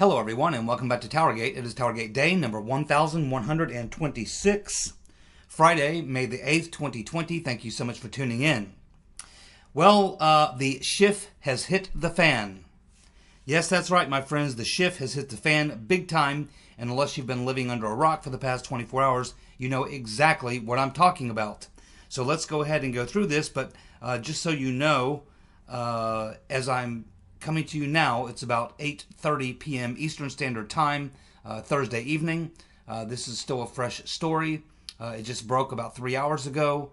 Hello everyone and welcome back to TowerGate. It is TowerGate day number 1126, Friday, May the 8th, 2020. Thank you so much for tuning in. Well, the shift has hit the fan. Yes, that's right, my friends. The shift has hit the fan big time, and unless you've been living under a rock for the past 24 hours, you know exactly what I'm talking about. So let's go ahead and go through this, but just so you know, as I'm coming to you now, it's about 8:30 p.m. Eastern Standard Time, Thursday evening. This is still a fresh story. It just broke about 3 hours ago.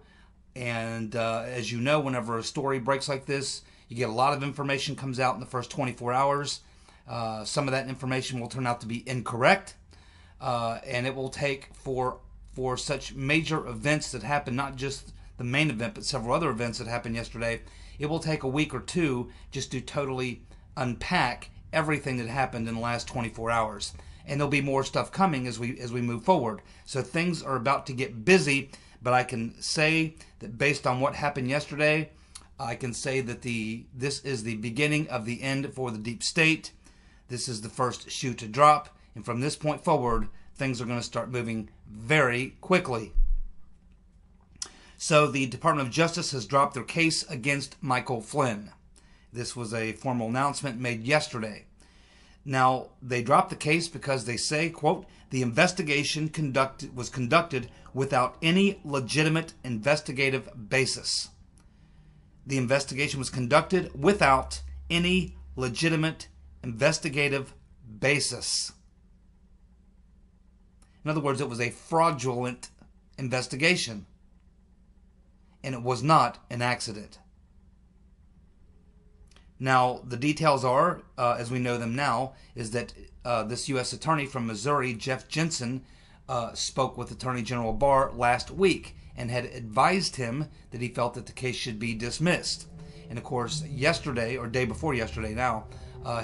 And as you know, whenever a story breaks like this, you get a lot of information comes out in the first 24 hours. Some of that information will turn out to be incorrect. And it will take for such major events that happen, not just the main event, but several other events that happened yesterday, it will take a week or two just to totally unpack everything that happened in the last 24 hours. And there'll be more stuff coming as we move forward. So things are about to get busy, but I can say that based on what happened yesterday, I can say that this is the beginning of the end for the deep state. This is the first shoe to drop, and from this point forward, things are going to start moving very quickly. So the Department of Justice has dropped their case against Michael Flynn. This was a formal announcement made yesterday. Now, they dropped the case because they say, quote, the investigation was conducted without any legitimate investigative basis. The investigation was conducted without any legitimate investigative basis. In other words, it was a fraudulent investigation. And it was not an accident. Now, the details are, as we know them now, is that this U.S. attorney from Missouri, Jeff Jensen, spoke with Attorney General Barr last week and had advised him that he felt that the case should be dismissed. And of course, yesterday, or day before yesterday now,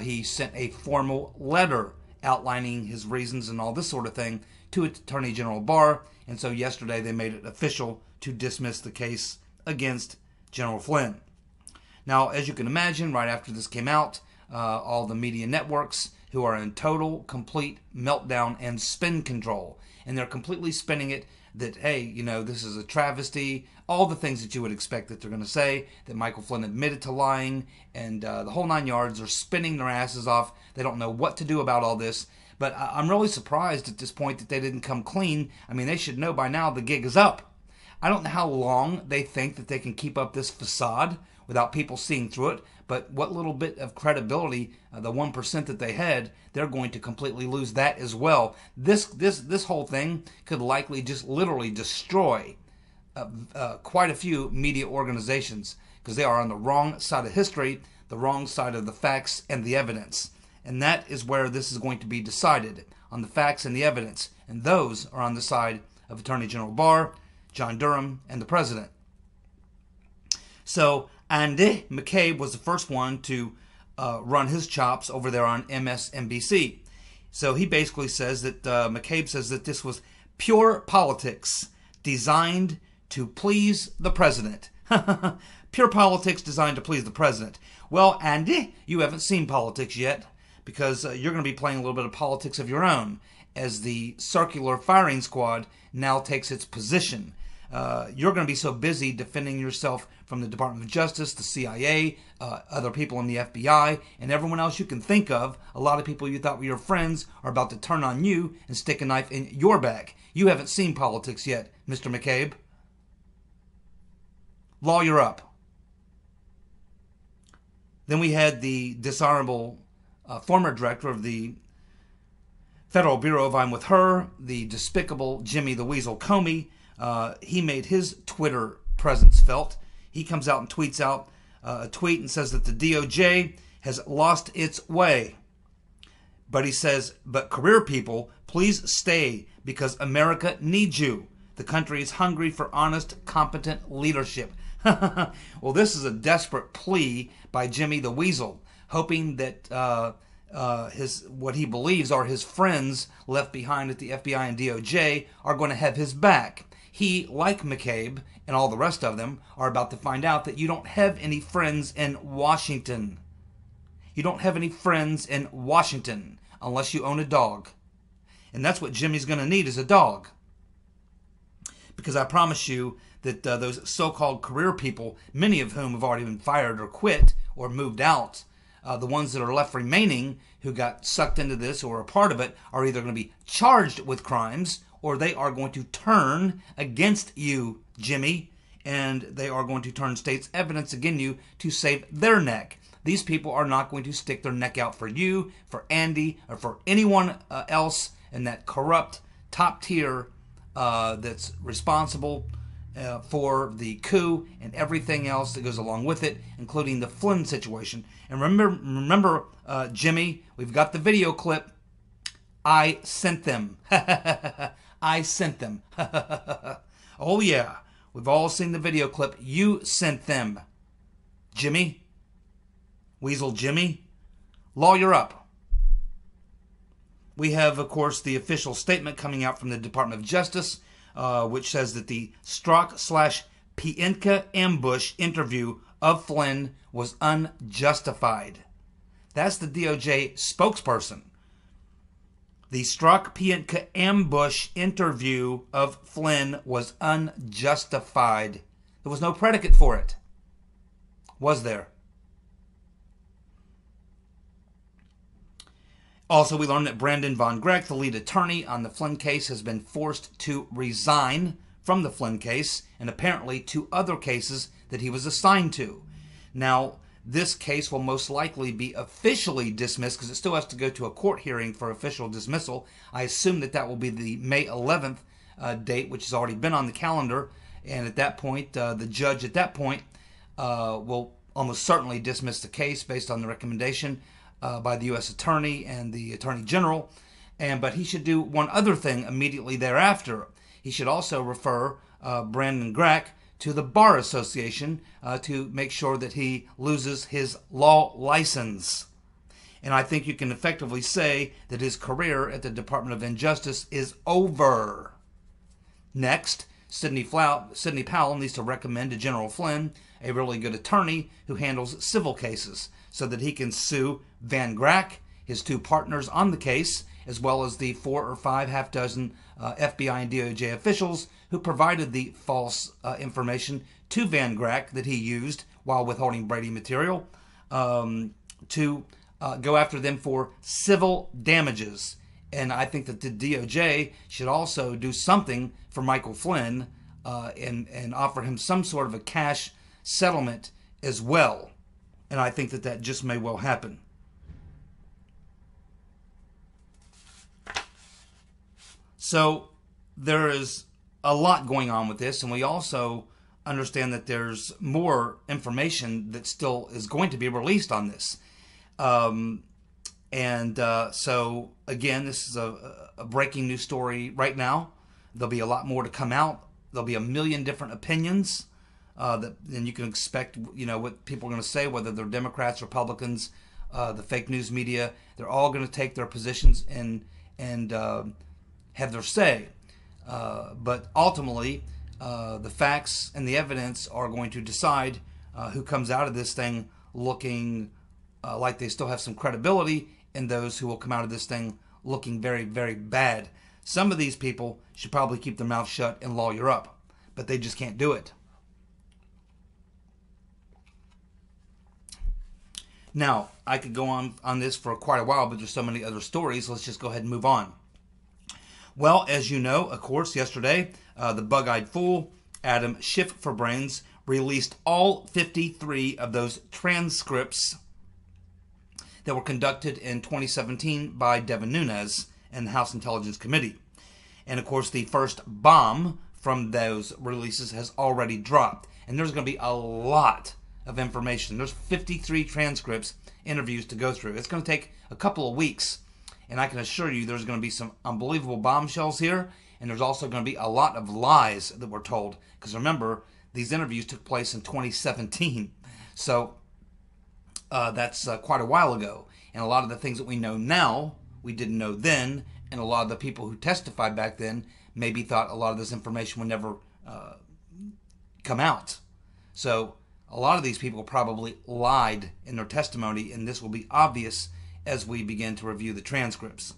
he sent a formal letter outlining his reasons and all this sort of thing to Attorney General Barr. And so yesterday they made it official to dismiss the case against General Flynn. Now, as you can imagine, right after this came out, all the media networks who are in total, complete meltdown and spin control. And they're completely spinning it that, hey, you know, this is a travesty, all the things that you would expect that they're going to say, that Michael Flynn admitted to lying, and the whole nine yards are spinning their asses off. They don't know what to do about all this. But I'm really surprised at this point that they didn't come clean. I mean, they should know by now the gig is up. I don't know how long they think that they can keep up this facade without people seeing through it, but what little bit of credibility, the 1% that they had, they're going to completely lose that as well. This whole thing could likely just literally destroy quite a few media organizations because they are on the wrong side of history, the wrong side of the facts and the evidence. And that is where this is going to be decided, on the facts and the evidence. And those are on the side of Attorney General Barr, John Durham, and the President. So Andy McCabe was the first one to run his chops over there on MSNBC. So he basically says that McCabe says that this was pure politics designed to please the President. Pure politics designed to please the President. Well, Andy, you haven't seen politics yet, because you're going to be playing a little bit of politics of your own as the circular firing squad now takes its position. You're going to be so busy defending yourself from the Department of Justice, the CIA, other people in the FBI, and everyone else you can think of. A lot of people you thought were your friends are about to turn on you and stick a knife in your back. You haven't seen politics yet, Mr. McCabe. Lawyer up. Then we had the dishonorable former director of the Federal Bureau of I'm With Her, the despicable Jimmy the Weasel Comey. He made his Twitter presence felt. He comes out and tweets out a tweet and says that the DOJ has lost its way. But he says, but career people, please stay because America needs you. The country is hungry for honest, competent leadership. Well, this is a desperate plea by Jimmy the Weasel, hoping that what he believes are his friends left behind at the FBI and DOJ are going to have his back. He, like McCabe and all the rest of them, are about to find out that you don't have any friends in Washington. You don't have any friends in Washington. unless you own a dog. And that's what Jimmy's going to need, is a dog. Because I promise you that those so-called career people, many of whom have already been fired or quit or moved out, the ones that are left remaining who got sucked into this or are a part of it are either going to be charged with crimes or they are going to turn against you, Jimmy, and they are going to turn state's evidence against you to save their neck. These people are not going to stick their neck out for you, for Andy, or for anyone else in that corrupt top tier that's responsible for the coup and everything else that goes along with it, including the Flynn situation. And remember, Jimmy, we've got the video clip. I sent them. I sent them. Oh, yeah. We've all seen the video clip. You sent them. Jimmy. Weasel Jimmy. Lawyer up. We have, of course, the official statement coming out from the Department of Justice, which says that the Strzok/Pientka ambush interview of Flynn was unjustified. That's the DOJ spokesperson. The Strzok/Pientka ambush interview of Flynn was unjustified. There was no predicate for it. Was there? Also, we learned that Brandon Von Greck, the lead attorney on the Flynn case, has been forced to resign from the Flynn case and apparently 2 other cases that he was assigned to. Now, this case will most likely be officially dismissed because it still has to go to a court hearing for official dismissal. I assume that will be the May 11th date, which has already been on the calendar. And at that point, the judge at that point will almost certainly dismiss the case based on the recommendation by the U.S. Attorney and the Attorney General. But he should do one other thing immediately thereafter. He should also refer Brandon Greck to the Bar Association to make sure that he loses his law license. And I think you can effectively say that his career at the Department of Injustice is over. Next, Sidney Powell needs to recommend to General Flynn a really good attorney who handles civil cases so that he can sue Van Grack, his 2 partners on the case, as well as the 4 or 5 half dozen FBI and DOJ officials who provided the false information to Van Grack that he used while withholding Brady material to go after them for civil damages. And I think that the DOJ should also do something for Michael Flynn and offer him some sort of a cash settlement as well. And I think that just may well happen. So there is a lot going on with this, and we also understand that there's more information that still is going to be released on this. So again, this is a breaking news story right now. There'll be a lot more to come out. There'll be a million different opinions and you can expect, what people are going to say, whether they're Democrats, Republicans, the fake news media. They're all going to take their positions and have their say. But ultimately, the facts and the evidence are going to decide who comes out of this thing looking like they still have some credibility, and those who will come out of this thing looking very, very bad. Some of these people should probably keep their mouth shut and lawyer up, but they just can't do it. Now, I could go on this for quite a while, but there's so many other stories. Let's just go ahead and move on. Well, as you know, of course, yesterday, the bug-eyed fool, Adam Schiff for Brains, released all 53 of those transcripts that were conducted in 2017 by Devin Nunes and the House Intelligence Committee. And, of course, the first bomb from those releases has already dropped. And there's going to be a lot of information. There's 53 transcripts, interviews to go through. It's going to take a couple of weeks. And I can assure you there's going to be some unbelievable bombshells here. And there's also going to be a lot of lies that were told. Because remember, these interviews took place in 2017. So that's quite a while ago. And a lot of the things that we know now, we didn't know then. And a lot of the people who testified back then maybe thought a lot of this information would never come out. So a lot of these people probably lied in their testimony, and this will be obvious as we begin to review the transcripts.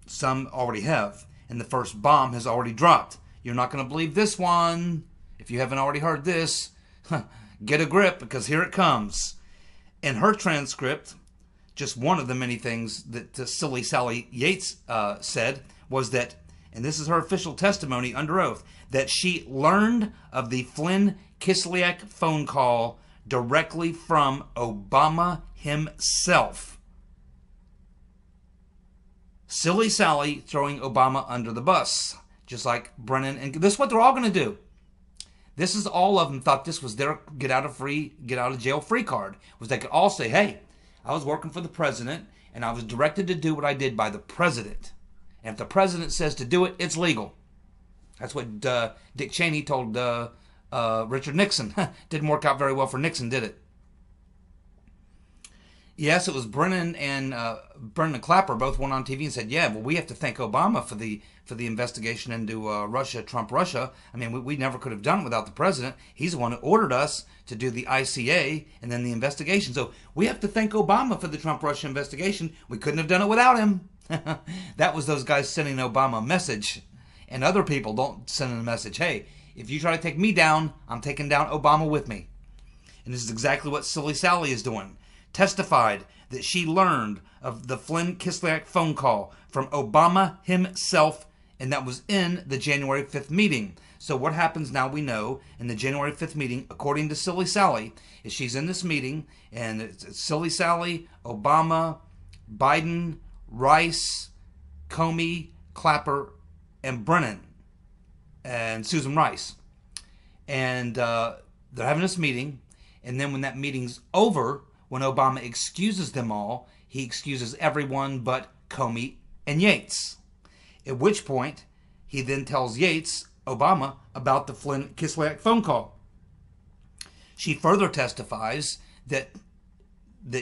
Some already have, and the first bomb has already dropped. You're not going to believe this one. If you haven't already heard this, get a grip, because here it comes. In her transcript, just one of the many things that Silly Sally Yates said was that, and this is her official testimony under oath, that she learned of the Flynn Kislyak phone call directly from Obama himself. Silly Sally throwing Obama under the bus, just like Brennan. And this is what they're all going to do. This is all of them thought this was their get out of jail free card. Was they could all say, hey, I was working for the president and I was directed to do what I did by the president. And if the president says to do it, it's legal. That's what Dick Cheney told Richard Nixon. Didn't work out very well for Nixon, did it? Yes, it was Brennan and Clapper both went on TV and said, yeah, well, we have to thank Obama for the investigation into Russia, Trump-Russia. I mean, we never could have done it without the president. He's the one who ordered us to do the ICA and then the investigation. So we have to thank Obama for the Trump-Russia investigation. We couldn't have done it without him. That was those guys sending Obama a message. And other people don't send a message, hey, if you try to take me down, I'm taking down Obama with me. And this is exactly what Silly Sally is doing. Testified that she learned of the Flynn Kislyak phone call from Obama himself, and that was in the January 5th meeting. So what happens now, we know, in the January 5th meeting, according to Silly Sally, is she's in this meeting, and it's Silly Sally, Obama, Biden, Rice, Comey, Clapper, and Brennan, and Susan Rice. And they're having this meeting, and then when that meeting's over, when Obama excuses them all, he excuses everyone but Comey and Yates. At which point, he then tells Yates, Obama, about the Flynn Kislyak phone call. She further testifies that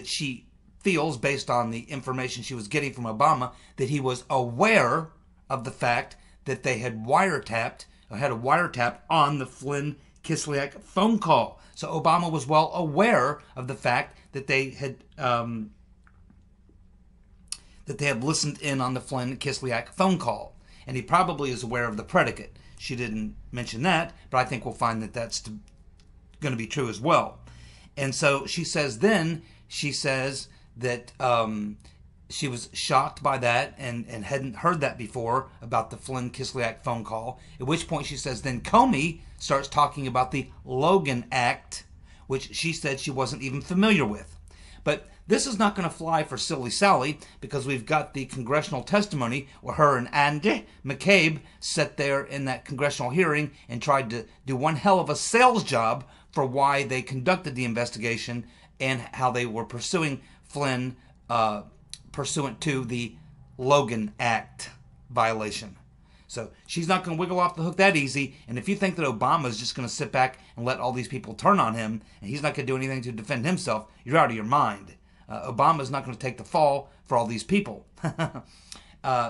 she feels, based on the information she was getting from Obama, that he was aware of the fact that they had wiretapped, or had a wiretap on the Flynn Kislyak phone call. So Obama was well aware of the fact that they had listened in on the Flynn Kislyak phone call, and he probably is aware of the predicate. She didn't mention that, but I think we'll find that that's going to be true as well. And so she says that she was shocked by that and hadn't heard that before about the Flynn Kislyak phone call, at which point she says then Comey starts talking about the Logan Act, which she said she wasn't even familiar with. But this is not going to fly for Silly Sally, because we've got the congressional testimony where her and Andy McCabe sat there in that congressional hearing and tried to do one hell of a sales job for why they conducted the investigation and how they were pursuing Flynn pursuant to the Logan Act violation. So she's not going to wiggle off the hook that easy. And if you think that Obama is just going to sit back and let all these people turn on him and he's not going to do anything to defend himself, you're out of your mind. Obama's not going to take the fall for all these people.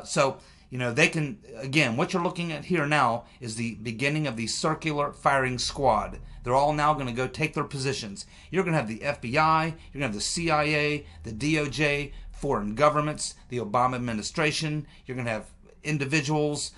So, they can, again, what you're looking at here now is the beginning of the circular firing squad. They're all now going to go take their positions. You're going to have the FBI, you're going to have the CIA, the DOJ, foreign governments, the Obama administration. You're going to have individuals,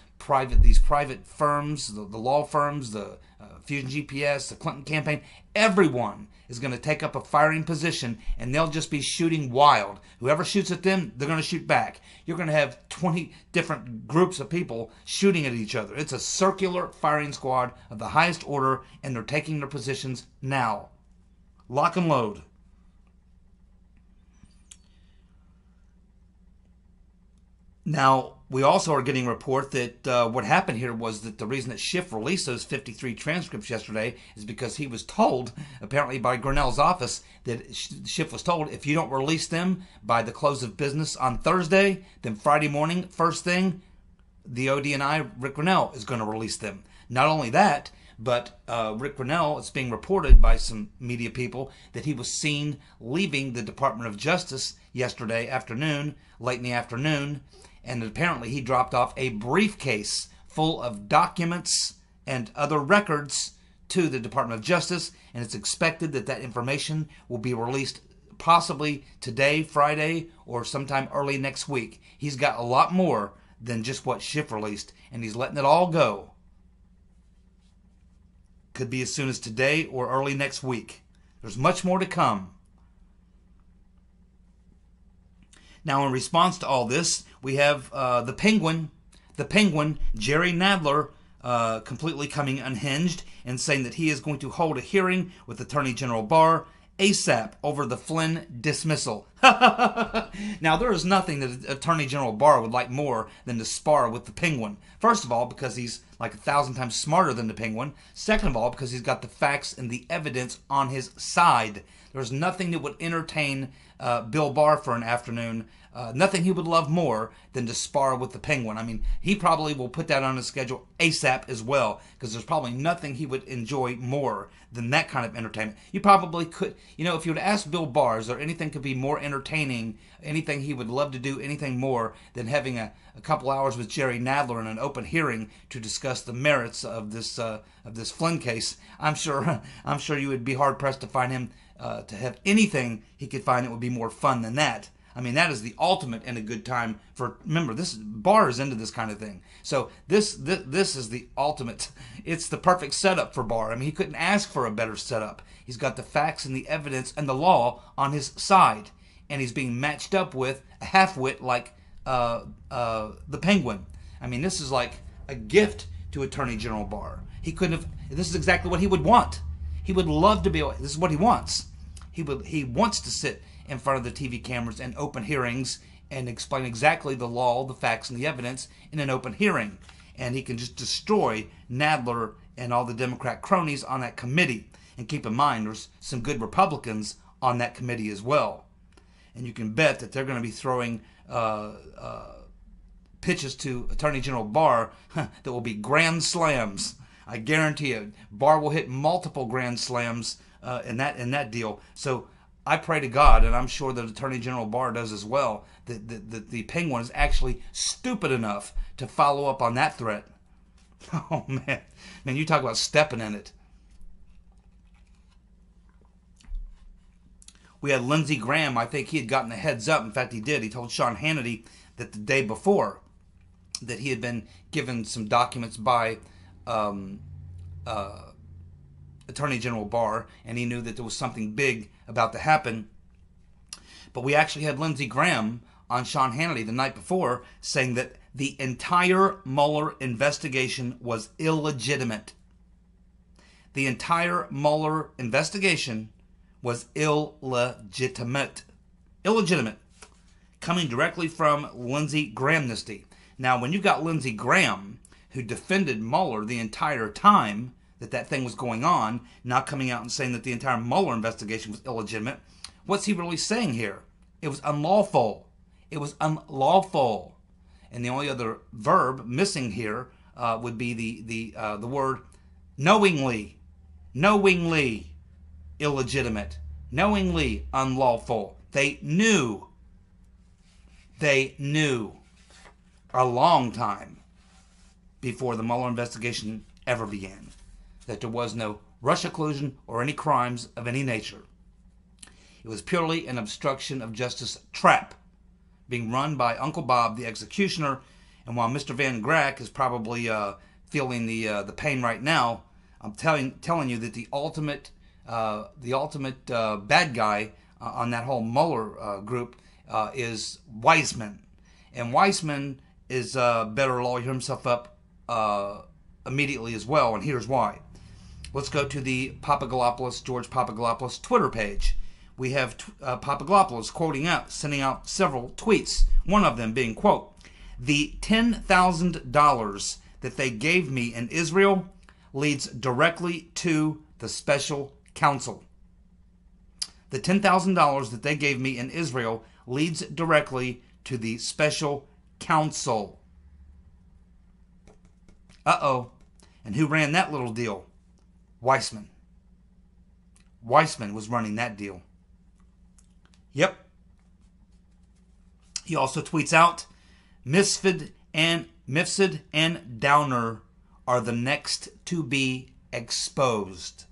these private firms, the law firms, the Fusion GPS, the Clinton campaign. Everyone is going to take up a firing position, and they'll just be shooting wild. Whoever shoots at them, they're going to shoot back. You're going to have 20 different groups of people shooting at each other. It's a circular firing squad of the highest order, and they're taking their positions now. Lock and load. Now, we also are getting a report that what happened here was that the reason that Schiff released those 53 transcripts yesterday is because he was told, apparently by Grinnell's office, that Schiff was told, if you don't release them by the close of business on Thursday, then Friday morning, first thing, the ODNI, Rick Grinnell, is going to release them. Not only that, but Rick Grinnell, it's being reported by some media people that he was seen leaving the Department of Justice yesterday afternoon, late in the afternoon, and apparently he dropped off a briefcase full of documents and other records to the Department of Justice, and it's expected that that information will be released possibly today, Friday, or sometime early next week. He's got a lot more than just what Schiff released, and he's letting it all go. Could be as soon as today or early next week. There's much more to come. Now, in response to all this, we have the Penguin, Jerry Nadler, completely coming unhinged and saying that he is going to hold a hearing with Attorney General Barr ASAP over the Flynn dismissal. Now, there is nothing that Attorney General Barr would like more than to spar with the Penguin. First of all, because he's like 1,000 times smarter than the Penguin. Second of all, because he's got the facts and the evidence on his side. There's nothing that would entertain Bill Barr for an afternoon. Nothing he would love more than to spar with the Penguin. I mean, he probably will put that on his schedule ASAP as well, because there's probably nothing he would enjoy more than that kind of entertainment. You probably could, if you would ask Bill Barr, is there anything could be more entertaining, anything he would love to do, anything more than having a couple hours with Jerry Nadler in an open hearing to discuss the merits of this Flynn case? I'm sure you would be hard pressed to find him to have anything he could find that would be more fun than that. I mean, that is the ultimate and a good time for. Remember, Barr is into this kind of thing, so this is the ultimate. It's the perfect setup for Barr. I mean, he couldn't ask for a better setup. He's got the facts and the evidence and the law on his side, and he's being matched up with a half-wit like the Penguin. I mean, this is like a gift to Attorney General Barr. He couldn't have. This is exactly what he would want. He would love to be. This is what he wants. He wants to sit in front of the TV cameras and open hearings and explain exactly the law, the facts, and the evidence in an open hearing. And he can just destroy Nadler and all the Democrat cronies on that committee. And keep in mind, there's some good Republicans on that committee as well. And you can bet that they're going to be throwing pitches to Attorney General Barr that will be grand slams. I guarantee you, Barr will hit multiple grand slams in that deal. So I pray to God, and I'm sure that Attorney General Barr does as well, that the Penguin is actually stupid enough to follow up on that threat. Oh, man. Man, you talk about stepping in it. We had Lindsey Graham. I think he had gotten a heads up. In fact, he did. He told Sean Hannity that the day before that he had been given some documents by Attorney General Barr, and he knew that there was something big about to happen. But we actually had Lindsey Graham on Sean Hannity the night before saying that the entire Mueller investigation was illegitimate. The entire Mueller investigation was illegitimate. Illegitimate. Coming directly from Lindsey Grahamnesty. Now, when you got Lindsey Graham, who defended Mueller the entire time that thing was going on, now coming out and saying that the entire Mueller investigation was illegitimate, what's he really saying here? It was unlawful. It was unlawful. And the only other verb missing here would be the word knowingly. Knowingly illegitimate. Knowingly unlawful. They knew. They knew a long time before the Mueller investigation ever began that there was no Russia collusion or any crimes of any nature. It was purely an obstruction of justice trap being run by Uncle Bob, the executioner. And while Mr. Van Grack is probably feeling the pain right now, I'm telling you that the ultimate bad guy on that whole Mueller group is Weissman. And Weissman is better lawyer himself up immediately as well, and here's why. Let's go to the George Papagalopoulos Twitter page. We have Papagalopoulos sending out several tweets, one of them being, quote, "The $10,000 that they gave me in Israel leads directly to the special counsel. The $10,000 that they gave me in Israel leads directly to the special counsel." Uh-oh. And who ran that little deal? Weissman. Weissman was running that deal. Yep. He also tweets out, Mifsud and Downer are the next to be exposed.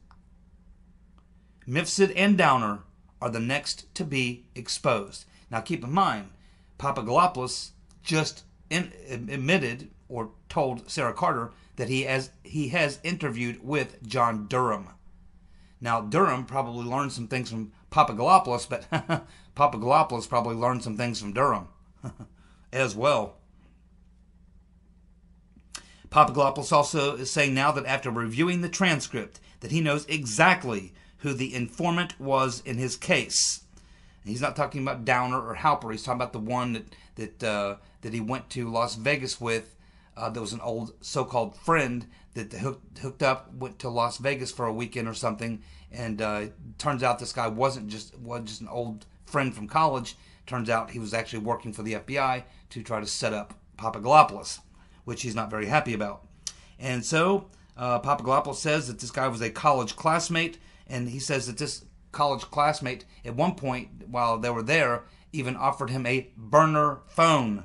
Mifsud and Downer are the next to be exposed. Now keep in mind, Papadopoulos just admitted or told Sarah Carter that he has interviewed with John Durham. Now Durham probably learned some things from Papadopoulos, but Papadopoulos probably learned some things from Durham as well. Papadopoulos also is saying now that after reviewing the transcript that he knows exactly who the informant was in his case. And he's not talking about Downer or Halper. He's talking about the one that he went to Las Vegas with. There was an old so-called friend that hooked up, went to Las Vegas for a weekend or something, and turns out this guy wasn't just an old friend from college. Turns out he was actually working for the FBI to try to set up Papadopoulos, which he's not very happy about. And so Papadopoulos says that this guy was a college classmate, and he says that this college classmate at one point while they were there even offered him a burner phone.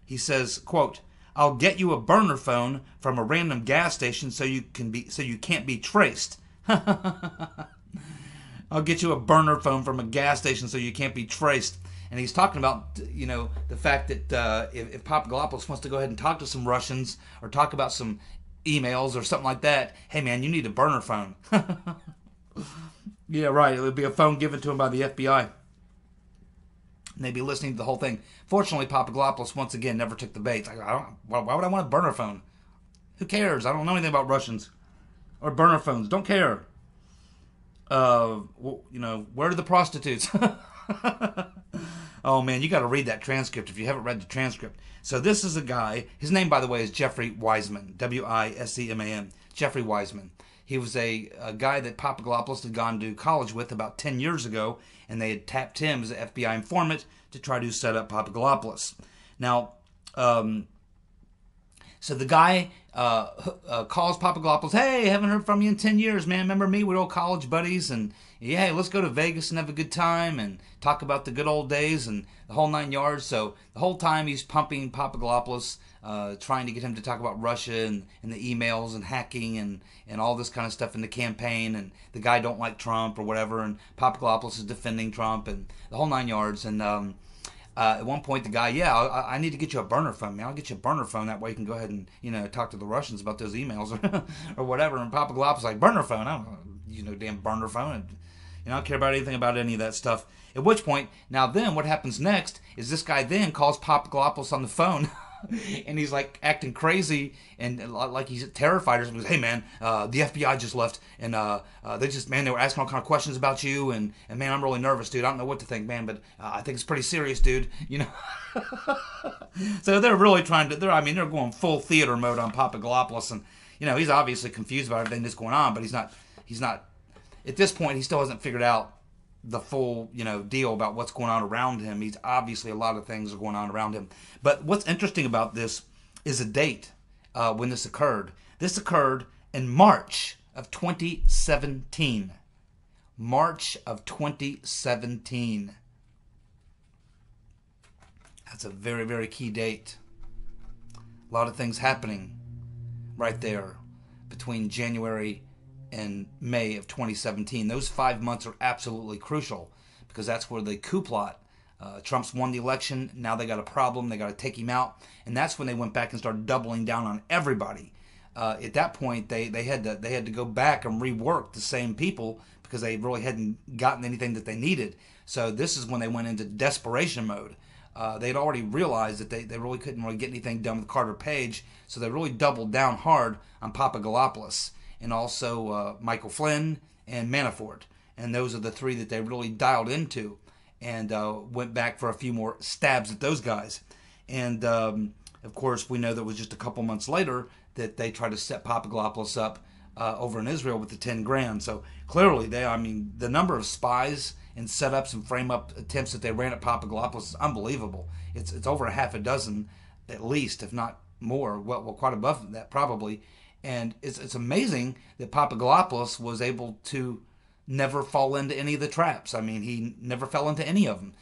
He says, quote, "I'll get you a burner phone from a random gas station so you can't be traced." I'll get you a burner phone from a gas station so you can't be traced. And he's talking about, the fact that if Papadopoulos wants to go ahead and talk to some Russians or talk about some emails or something like that, hey man, you need a burner phone. Yeah, right. It would be a phone given to him by the FBI. And they'd be listening to the whole thing. Fortunately, Papadopoulos once again never took the bait. Why would I want a burner phone? Who cares? I don't know anything about Russians or burner phones. Don't care. Where are the prostitutes? Oh man, you got to read that transcript if you haven't read the transcript. So this is a guy. His name, by the way, is Jeffrey Wiseman. Wiseman. Jeffrey Wiseman. He was a guy that Papadopoulos had gone to college with about 10 years ago, and they had tapped him as an FBI informant to try to set up Papadopoulos. Now, so the guy calls Papadopoulos, "Hey, haven't heard from you in 10 years, man. Remember me? We're old college buddies, and yeah, let's go to Vegas and have a good time and talk about the good old days and the whole 9 yards." So the whole time he's pumping Papadopoulos, trying to get him to talk about Russia and the emails and hacking and all this kind of stuff in the campaign. And the guy don't like Trump or whatever, and Papadopoulos is defending Trump and the whole 9 yards. And at one point, the guy, I need to get you a burner phone, man. I'll get you a burner phone. That way you can go ahead and, talk to the Russians about those emails or whatever. And Papadopoulos like, "Burner phone? I don't know, damn burner phone. I don't care about anything about any of that stuff." At which point, now then, what happens next is this guy then calls Papadopoulos on the phone. And he's like acting crazy and like he's terrified or something. "Hey man, the FBI just left and they were asking all kind of questions about you and man, I'm really nervous, dude. I don't know what to think, man, but I think it's pretty serious, dude." So they're really they're going full theater mode on Papadopoulos, and he's obviously confused about everything that's going on, but he's not at this point. He still hasn't figured out the full, deal about what's going on around him. He's obviously a lot of things are going on around him. But what's interesting about this is a date when this occurred. This occurred in March of 2017. March of 2017. That's a very, very key date. A lot of things happening right there between January and May of 2017. Those 5 months are absolutely crucial because that's where the coup plot. Trump's won the election. Now they got a problem. They got to take him out, and that's when they went back and started doubling down on everybody. At that point, they had to go back and rework the same people because they really hadn't gotten anything that they needed. So this is when they went into desperation mode. They'd already realized that they really couldn't really get anything done with Carter Page, so they really doubled down hard on Papadopoulos and also Michael Flynn and Manafort. And those are the three that they really dialed into and went back for a few more stabs at those guys. And, of course, we know that it was just a couple months later that they tried to set Papadopoulos up over in Israel with the 10 grand. So clearly, the number of spies and setups and frame-up attempts that they ran at Papadopoulos is unbelievable. It's over a half a dozen at least, if not more. Well, quite above that probably. And it's amazing that Papadopoulos was able to never fall into any of the traps. He never fell into any of them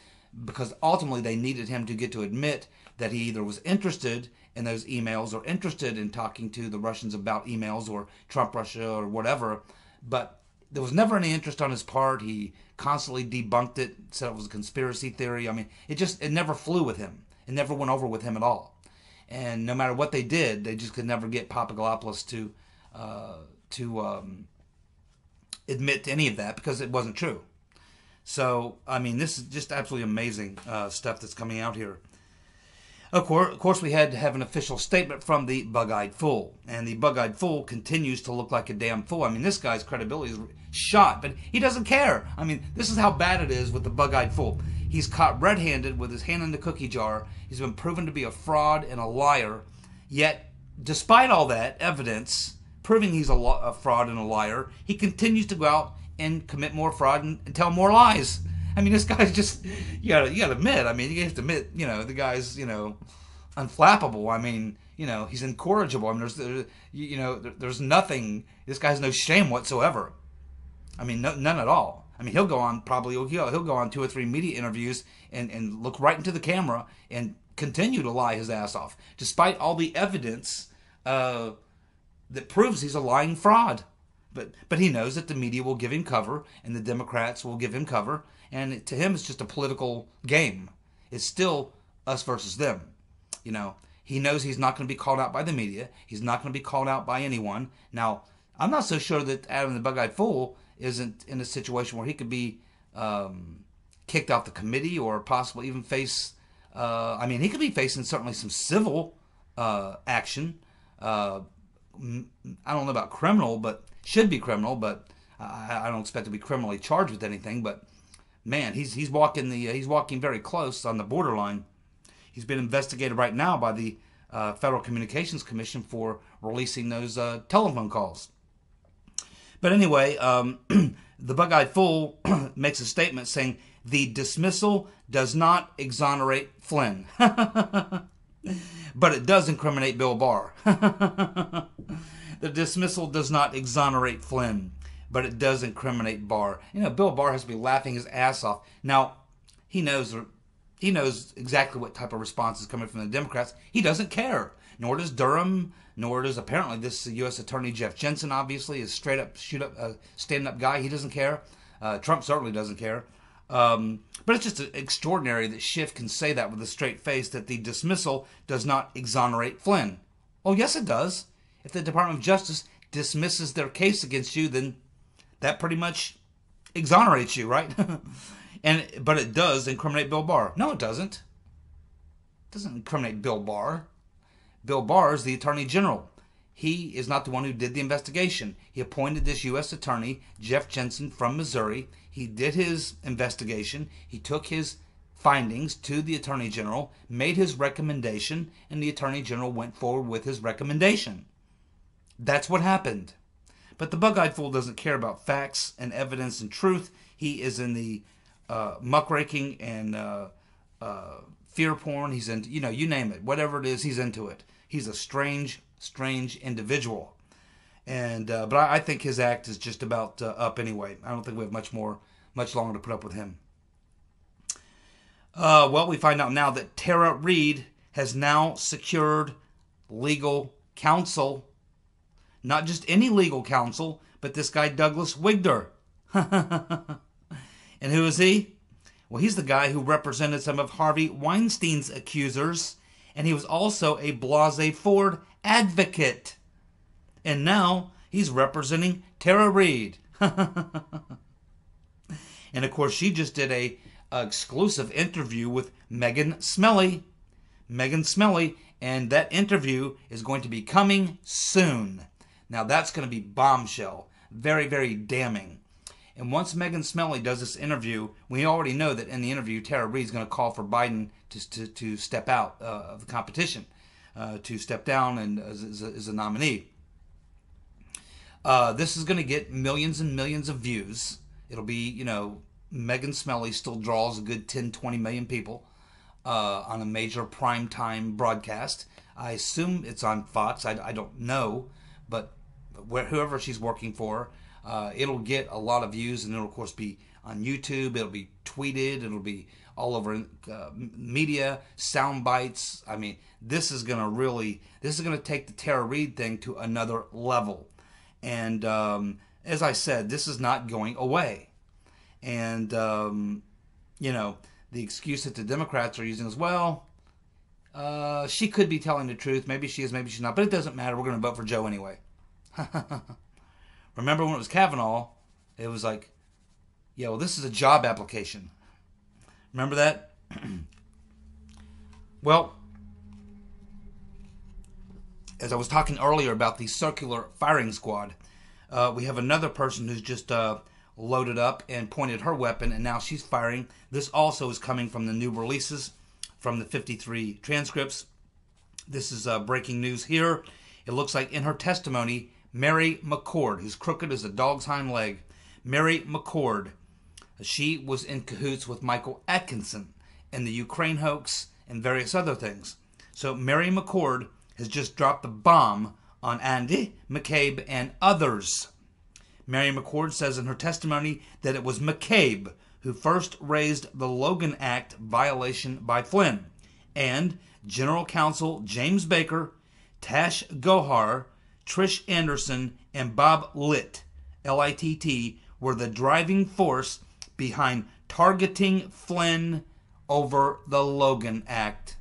because ultimately they needed him to get to admit that he either was interested in those emails or interested in talking to the Russians about emails or Trump Russia or whatever. But there was never any interest on his part. He constantly debunked it, said it was a conspiracy theory. I mean, it never flew with him. It never went over with him at all. And no matter what they did, they just could never get Papadopoulos to admit to any of that because it wasn't true. So, I mean, this is just absolutely amazing stuff that's coming out here. Of course, we had to have an official statement from the bug-eyed fool. And the bug-eyed fool continues to look like a damn fool. I mean, this guy's credibility is shot, but he doesn't care. I mean, this is how bad it is with the bug-eyed fool. He's caught red-handed with his hand in the cookie jar. He's been proven to be a fraud and a liar. Yet, despite all that evidence proving he's a fraud and a liar, he continues to go out and commit more fraud and tell more lies. I mean, this guy's just, you gotta admit, you have to admit, the guy's, unflappable. I mean, he's incorrigible. I mean, there's nothing, this guy has no shame whatsoever. I mean, none at all. I mean, he'll go on 2 or 3 media interviews and look right into the camera and continue to lie his ass off, despite all the evidence that proves he's a lying fraud. But he knows that the media will give him cover and the Democrats will give him cover. And to him, it's just a political game. It's still us versus them. He knows he's not going to be called out by the media. He's not going to be called out by anyone. Now, I'm not so sure that Adam the Bug-Eyed Fool isn't in a situation where he could be kicked off the committee or possibly even face... he could be facing certainly some civil action. I don't know about criminal, but should be criminal, but I don't expect to be criminally charged with anything. But man, he's walking very close on the borderline. He's been investigated right now by the Federal Communications Commission for releasing those telephone calls. But anyway, the Bug-Eyed Fool makes a statement saying the dismissal does not exonerate Flynn, but it does incriminate Bill Barr. The dismissal does not exonerate Flynn, but it does incriminate Barr. Bill Barr has to be laughing his ass off. Now, he knows exactly what type of response is coming from the Democrats. He doesn't care. Nor does Durham, nor does apparently this U.S. Attorney Jeff Jensen, obviously, is straight up, stand-up guy. He doesn't care. Trump certainly doesn't care. But it's just extraordinary that Schiff can say that with a straight face, that the dismissal does not exonerate Flynn. Oh, yes, it does. If the Department of Justice dismisses their case against you, then that pretty much exonerates you, right? But it does incriminate Bill Barr. No, it doesn't. It doesn't incriminate Bill Barr. Bill Barr is the Attorney General. He is not the one who did the investigation. He appointed this U.S. Attorney, Jeff Jensen, from Missouri. He did his investigation. He took his findings to the Attorney General, made his recommendation, and the Attorney General went forward with his recommendation. That's what happened. But the Bug-Eyed Fool doesn't care about facts and evidence and truth. He is in the muckraking and fear porn. He's in, you name it. Whatever it is, he's into it. He's a strange individual. And but I think his act is just about up anyway. I don't think we have much longer to put up with him. Well, we find out now that Tara Reade has now secured legal counsel. Not just any legal counsel, but this guy Douglas Wigder. And who is he? Well, he's the guy who represented some of Harvey Weinstein's accusers, and he was also a Blasey Ford advocate. And now he's representing Tara Reade. And of course, she just did a exclusive interview with Megan Smelly. And that interview is going to be coming soon. Now that's going to be bombshell. Very, very damning. And once Megan Smelly does this interview, we already know that in the interview, Tara Reade's going to call for Biden to step out of the competition, to step down and as a nominee. This is going to get millions and millions of views. It'll be, Megan Smelly still draws a good 10, 20 million people on a major primetime broadcast. I assume it's on Fox. I don't know, but whoever she's working for, it'll get a lot of views, and it'll of course be on YouTube. It'll be tweeted. It'll be all over media, sound bites. I mean, this is going to take the Tara Reade thing to another level. And as I said, this is not going away. And, you know, the excuse that the Democrats are using is, well, she could be telling the truth. Maybe she is, maybe she's not. But it doesn't matter. We're going to vote for Joe anyway. Remember when it was Kavanaugh, it was like, yeah, well, this is a job application. Remember that? Well, as I was talking earlier about the circular firing squad, we have another person who's just loaded up and pointed her weapon, and now she's firing. This also is coming from the new releases from the 53 transcripts. This is breaking news here. It looks like in her testimony, Mary McCord, who's crooked as a dog's hind leg, Mary McCord, she was in cahoots with Michael Atkinson in the Ukraine hoax and various other things. So Mary McCord has just dropped the bomb on Andy McCabe and others. Mary McCord says in her testimony that it was McCabe who first raised the Logan Act violation by Flynn, and General Counsel James Baker, Tash Gohar, Trish Anderson, and Bob Litt, L-I-T-T, were the driving force behind targeting Flynn over the Logan Act.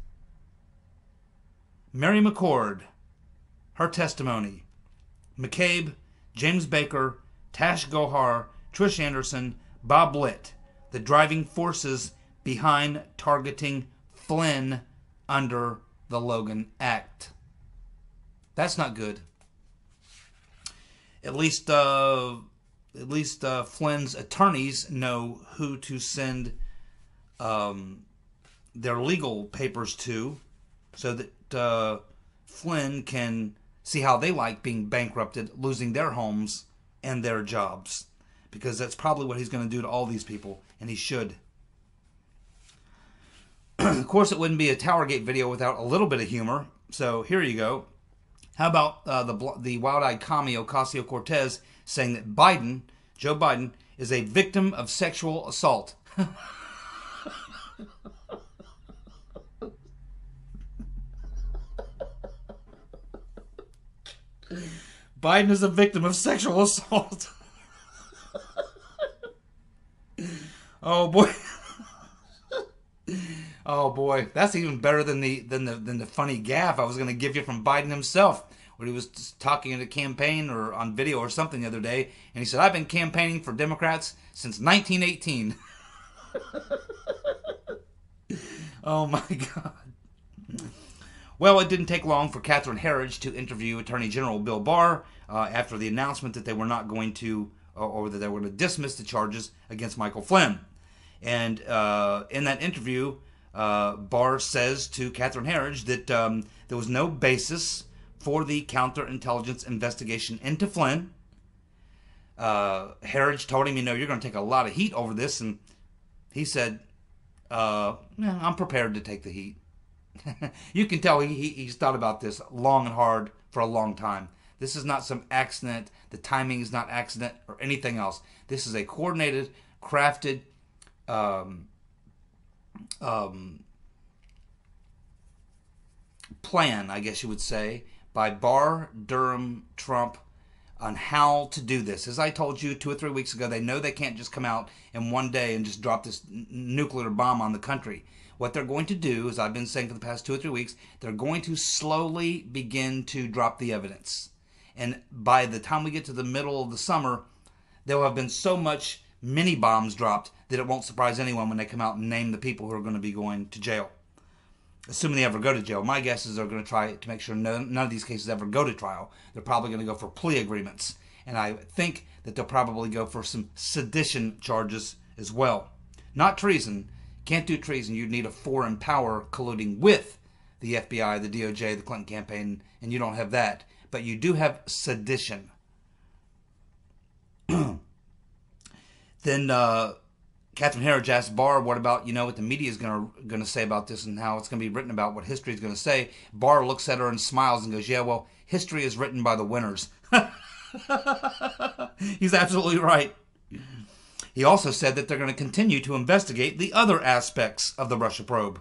Mary McCord, her testimony. McCabe, James Baker, Tash Gohar, Trish Anderson, Bob Litt, the driving forces behind targeting Flynn under the Logan Act. That's not good. At least Flynn's attorneys know who to send their legal papers to, so that Flynn can see how they like being bankrupted, losing their homes and their jobs. Because that's probably what he's going to do to all these people, and he should. Of course, it wouldn't be a TowerGate video without a little bit of humor, so here you go. How about the wild-eyed commie Ocasio-Cortez saying that Biden, Joe Biden, is a victim of sexual assault? Biden is a victim of sexual assault. Oh boy. Oh boy, that's even better than the funny gaffe I was going to give you from Biden himself, when he was talking at a campaign or on video or something the other day, and he said, "I've been campaigning for Democrats since 1918." Oh my God. Well, it didn't take long for Catherine Herridge to interview Attorney General Bill Barr after the announcement that they were not going to, or that they were going to dismiss the charges against Michael Flynn. And in that interview, Barr says to Catherine Herridge that there was no basis for the counterintelligence investigation into Flynn. Herridge told him, you're going to take a lot of heat over this. And he said, I'm prepared to take the heat. You can tell he's thought about this long and hard for a long time. This is not some accident. The timing is not accident or anything else. This is a coordinated, crafted plan, I guess you would say, by Barr, Durham, Trump on how to do this. As I told you 2 or 3 weeks ago, they know they can't just come out in one day and just drop this nuclear bomb on the country. What they're going to do, as I've been saying for the past 2 or 3 weeks, they're going to slowly begin to drop the evidence. And by the time we get to the middle of the summer, there will have been so much mini bombs dropped that it won't surprise anyone when they come out and name the people who are going to be going to jail. Assuming they ever go to jail. My guess is they're going to try to make sure none of these cases ever go to trial. They're probably going to go for plea agreements. And I think that they'll probably go for some sedition charges as well. Not treason. Can't do treason. You'd need a foreign power colluding with the FBI, the DOJ, the Clinton campaign, and you don't have that. But you do have sedition. Then Catherine Herridge asked Barr, what about, what the media is going to say about this and how it's going to be written about, what history is going to say. Barr looks at her and smiles and goes, yeah, well, history is written by the winners. He's absolutely right. He also said that they're going to continue to investigate the other aspects of the Russia probe.